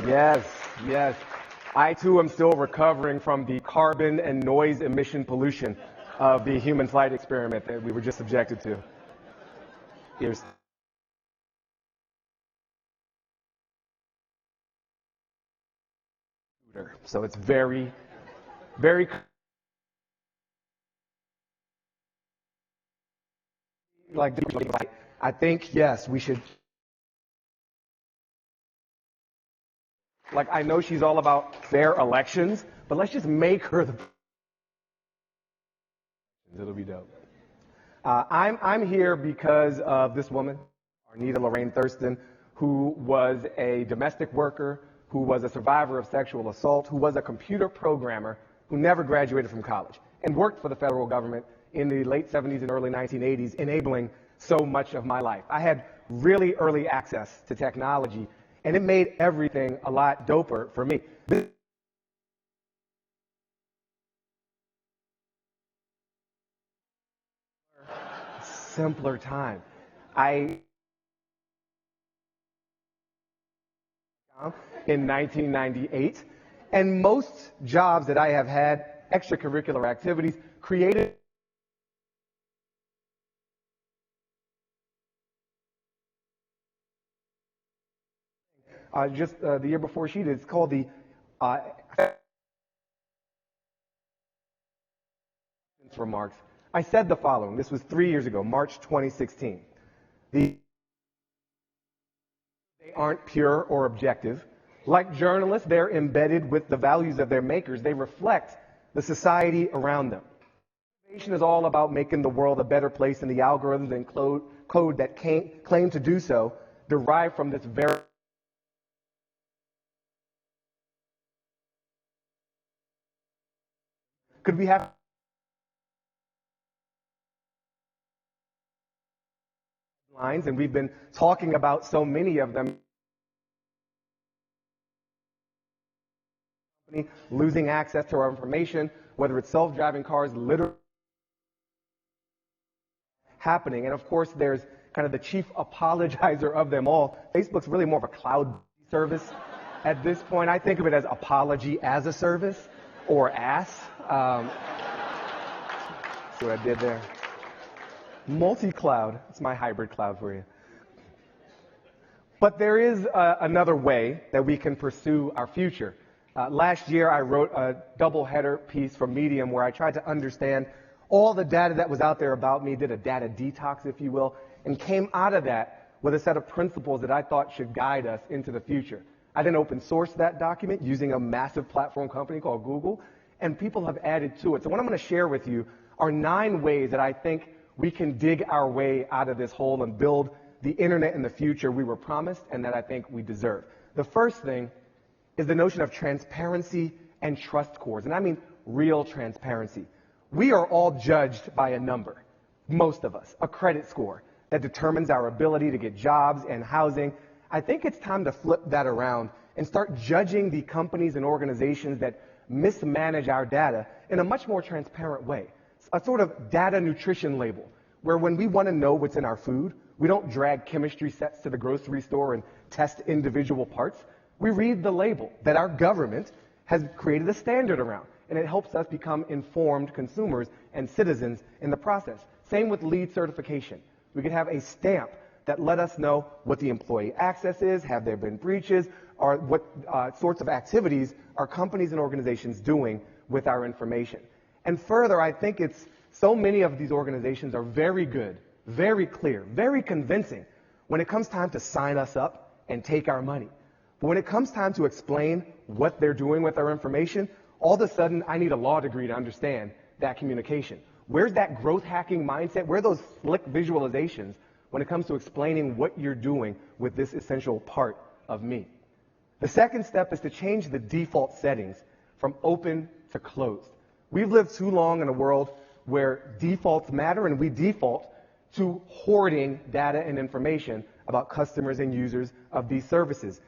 Yes, yes. I too am still recovering from the carbon and noise emission pollution of the human flight experiment that we were just subjected to. Here's so it's very, very like I think yes, we should. Like I know she's all about fair elections, but let's just make her the. It'll be dope. I'm here because of this woman, Baratunde Thurston, who was a domestic worker, who was a survivor of sexual assault, who was a computer programmer, who never graduated from college, and worked for the federal government in the late 70s and early 1980s, enabling so much of my life. I had really early access to technology, and it made everything a lot doper for me. Simpler time. In 1998, and most jobs that I have had, extracurricular activities, created just the year before she did. It's called the remarks. I said the following. This was 3 years ago, March 2016. They aren't pure or objective. Like journalists, they're embedded with the values of their makers. They reflect the society around them. Innovation is all about making the world a better place, and the algorithms and code that claim to do so derive from this very. Could we have lines, and we've been talking about so many of them, losing access to our information, whether it's self-driving cars, literally happening. And of course, there's kind of the chief apologizer of them all. Facebook's really more of a cloud service at this point. I think of it as apology as a service, or AAS. See what I did there? Multi-cloud. It's my hybrid cloud for you. But there is another way that we can pursue our future. Last year, I wrote a double-header piece for Medium where I tried to understand all the data that was out there about me, did a data detox, if you will, and came out of that with a set of principles that I thought should guide us into the future. I then open sourced that document using a massive platform company called Google, and people have added to it. So what I'm going to share with you are 9 ways that I think we can dig our way out of this hole and build the internet in the future we were promised and that I think we deserve. The first thing is the notion of transparency and trust scores, and I mean real transparency. We are all judged by a number, most of us, a credit score that determines our ability to get jobs and housing. I think it's time to flip that around and start judging the companies and organizations that mismanage our data in a much more transparent way. A sort of data nutrition label, where when we want to know what's in our food, we don't drag chemistry sets to the grocery store and test individual parts. We read the label that our government has created a standard around, and it helps us become informed consumers and citizens in the process. Same with LEED certification. We could have a stamp that let us know what the employee access is, have there been breaches, or what sorts of activities are companies and organizations doing with our information. And further, I think it's so many of these organizations are very good, very clear, very convincing when it comes time to sign us up and take our money. But when it comes time to explain what they're doing with our information, all of a sudden I need a law degree to understand that communication. Where's that growth hacking mindset? Where are those slick visualizations when it comes to explaining what you're doing with this essential part of me? The second step is to change the default settings from open to closed. We've lived too long in a world where defaults matter, and we default to hoarding data and information about customers and users of these services.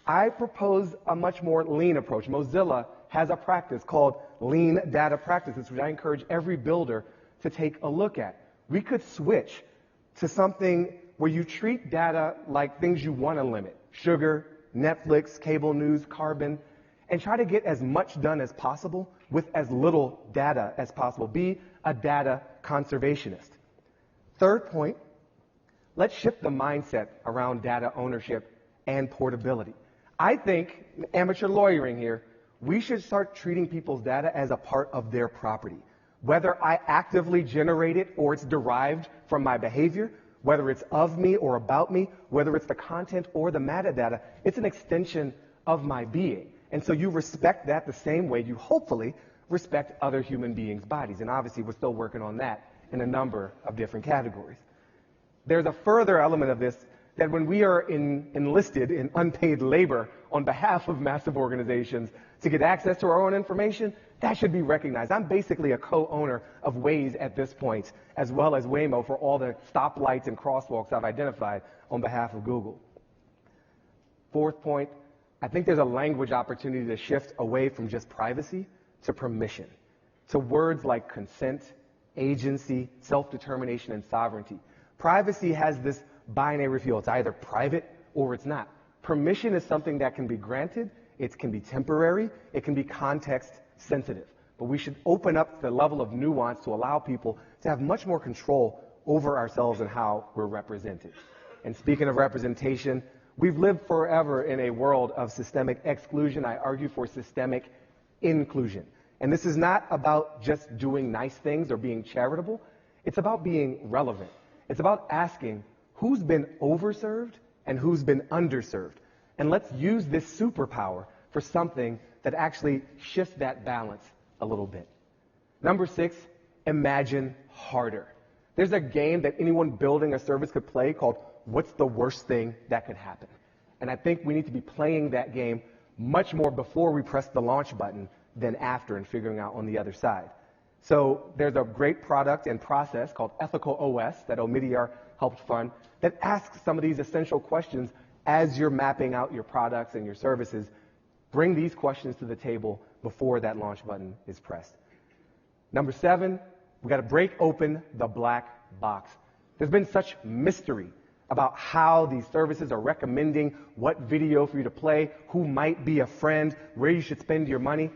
I propose a much more lean approach. Mozilla has a practice called lean data practices, which I encourage every builder to take a look at. We could switch to something where you treat data like things you want to limit: sugar, Netflix, cable news, carbon, and try to get as much done as possible with as little data as possible. Be a data conservationist. Third point, let's shift the mindset around data ownership and portability. I think, amateur lawyering here, we should start treating people's data as a part of their property. Whether I actively generate it or it's derived from my behavior, whether it's of me or about me, whether it's the content or the metadata, it's an extension of my being. And so you respect that the same way you hopefully respect other human beings' bodies. And obviously we're still working on that in a number of different categories. There's a further element of this that when we are enlisted in unpaid labor on behalf of massive organizations to get access to our own information, that should be recognized. I'm basically a co-owner of Waze at this point, as well as Waymo for all the stoplights and crosswalks I've identified on behalf of Google. Fourth point, I think there's a language opportunity to shift away from just privacy to permission, to words like consent, agency, self-determination, and sovereignty. Privacy has this binary feel. It's either private or it's not. Permission is something that can be granted, it can be temporary, it can be context sensitive. But we should open up the level of nuance to allow people to have much more control over ourselves and how we're represented. And speaking of representation, we've lived forever in a world of systemic exclusion. I argue for systemic inclusion. And this is not about just doing nice things or being charitable. It's about being relevant. It's about asking who's been overserved and who's been underserved. And let's use this superpower for something that actually shifts that balance a little bit. Number 6, imagine harder. There's a game that anyone building a service could play called What's the Worst Thing That Could Happen? And I think we need to be playing that game much more before we press the launch button than after and figuring out on the other side. So there's a great product and process called Ethical OS that Omidyar helped fund that asks some of these essential questions as you're mapping out your products and your services. Bring these questions to the table before that launch button is pressed. Number 7, we got to break open the black box. There's been such mystery about how these services are recommending what video for you to play, who might be a friend, where you should spend your money.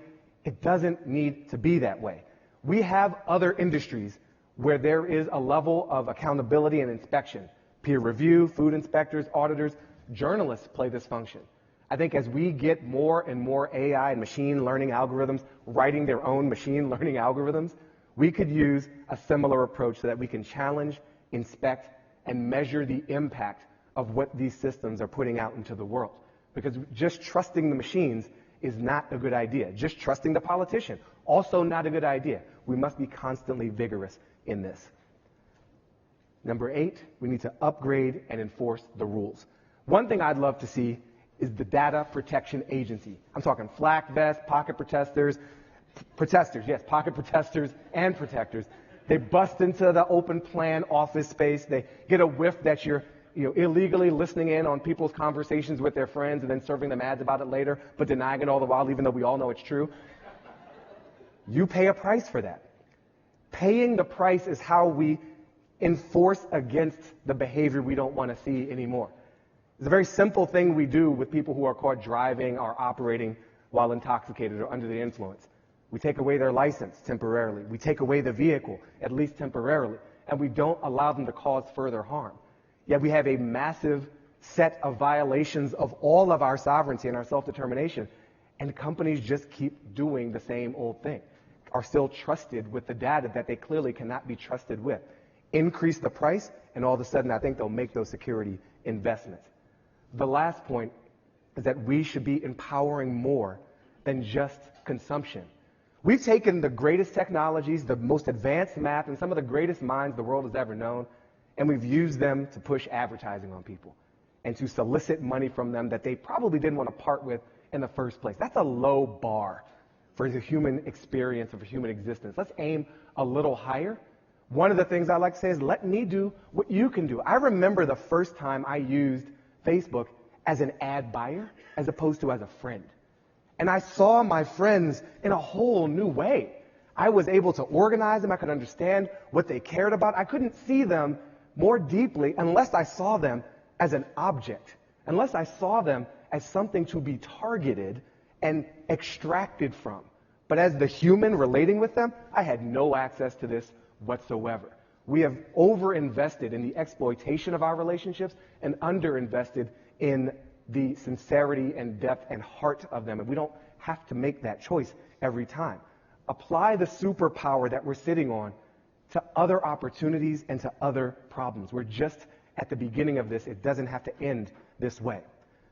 It doesn't need to be that way. We have other industries where there is a level of accountability and inspection. Peer review, food inspectors, auditors, journalists play this function. I think as we get more and more AI and machine learning algorithms writing their own machine learning algorithms, we could use a similar approach so that we can challenge, inspect, and measure the impact of what these systems are putting out into the world. Because just trusting the machines is not a good idea. Just trusting the politician, also not a good idea. We must be constantly vigorous in this. Number 8, we need to upgrade and enforce the rules. One thing I'd love to see is the Data Protection Agency. I'm talking flak vests, pocket protesters, pocket protesters and protectors. They bust into the open plan office space. They get a whiff that you're illegally listening in on people's conversations with their friends and then serving them ads about it later, but denying it all the while, even though we all know it's true. You pay a price for that. Paying the price is how we enforce against the behavior we don't want to see anymore. It's a very simple thing we do with people who are caught driving or operating while intoxicated or under the influence. We take away their license temporarily. We take away the vehicle, at least temporarily, and we don't allow them to cause further harm. Yet we have a massive set of violations of all of our sovereignty and our self-determination, and companies just keep doing the same old thing, are still trusted with the data that they clearly cannot be trusted with. Increase the price, and all of a sudden I think they'll make those security investments. The last point is that we should be empowering more than just consumption. We've taken the greatest technologies, the most advanced math, and some of the greatest minds the world has ever known, and we've used them to push advertising on people and to solicit money from them that they probably didn't want to part with in the first place. That's a low bar for the human experience or for human existence. Let's aim a little higher. One of the things I like to say is let me do what you can do. I remember the first time I used Facebook as an ad buyer as opposed to as a friend. And I saw my friends in a whole new way. I was able to organize them. I could understand what they cared about. I couldn't see them more deeply unless I saw them as an object, unless I saw them as something to be targeted and extracted from. But as the human relating with them, I had no access to this whatsoever. We have overinvested in the exploitation of our relationships and underinvested in the sincerity and depth and heart of them. And we don't have to make that choice every time. Apply the superpower that we're sitting on to other opportunities and to other problems. We're just at the beginning of this. It doesn't have to end this way.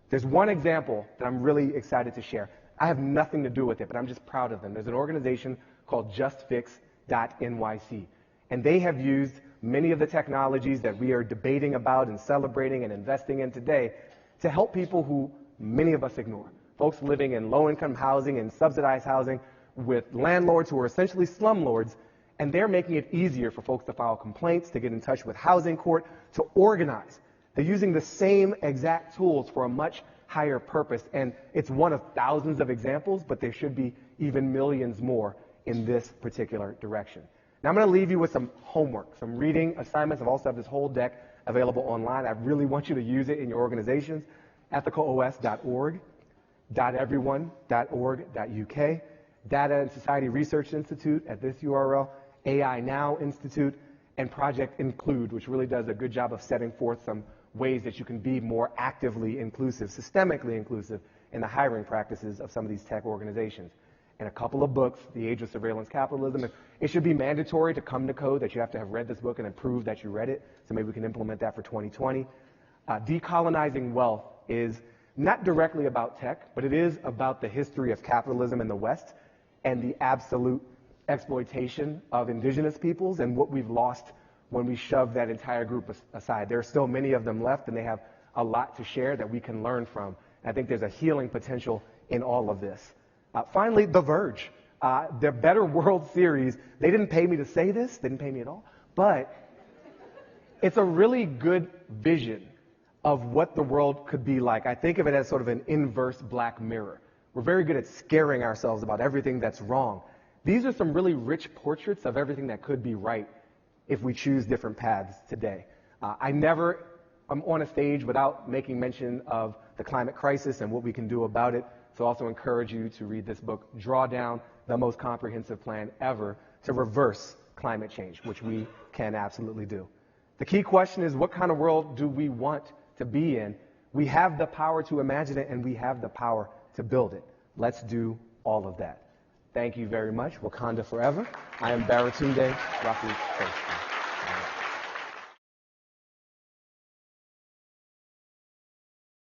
There's one example that I'm really excited to share. I have nothing to do with it, but I'm just proud of them. There's an organization called Fix NYC, and they have used many of the technologies that we are debating about and celebrating and investing in today to help people who many of us ignore. Folks living in low-income housing and subsidized housing with landlords who are essentially slumlords, and they're making it easier for folks to file complaints, to get in touch with housing court, to organize. They're using the same exact tools for a much higher purpose, and it's one of thousands of examples, but there should be even millions more in this particular direction. Now I'm going to leave you with some homework, some reading assignments. I've also have this whole deck available online. I really want you to use it in your organizations. EthicalOS.org, .everyone.org.uk, Data and Society Research Institute at this URL, AI Now Institute, and Project Include, which really does a good job of setting forth some ways that you can be more actively inclusive, systemically inclusive in the hiring practices of some of these tech organizations. And a couple of books, The Age of Surveillance Capitalism. It should be mandatory to come to Code that you have to have read this book and then prove that you read it, so maybe we can implement that for 2020. Decolonizing Wealth is not directly about tech, but it is about the history of capitalism in the West and the absolute exploitation of indigenous peoples and what we've lost when we shove that entire group aside. There are still many of them left, and they have a lot to share that we can learn from. And I think there's a healing potential in all of this. Finally, The Verge. The Better World series, they didn't pay me to say this, they didn't pay me at all, but it's a really good vision of what the world could be like. I think of it as sort of an inverse Black Mirror. We're very good at scaring ourselves about everything that's wrong. These are some really rich portraits of everything that could be right if we choose different paths today. I never am on a stage without making mention of the climate crisis and what we can do about it. So I also encourage you to read this book, Drawdown, the most comprehensive plan ever to reverse climate change, which we can absolutely do. The key question is, what kind of world do we want to be in? We have the power to imagine it, and we have the power to build it. Let's do all of that. Thank you very much. Wakanda forever. I am Baratunde Thurston.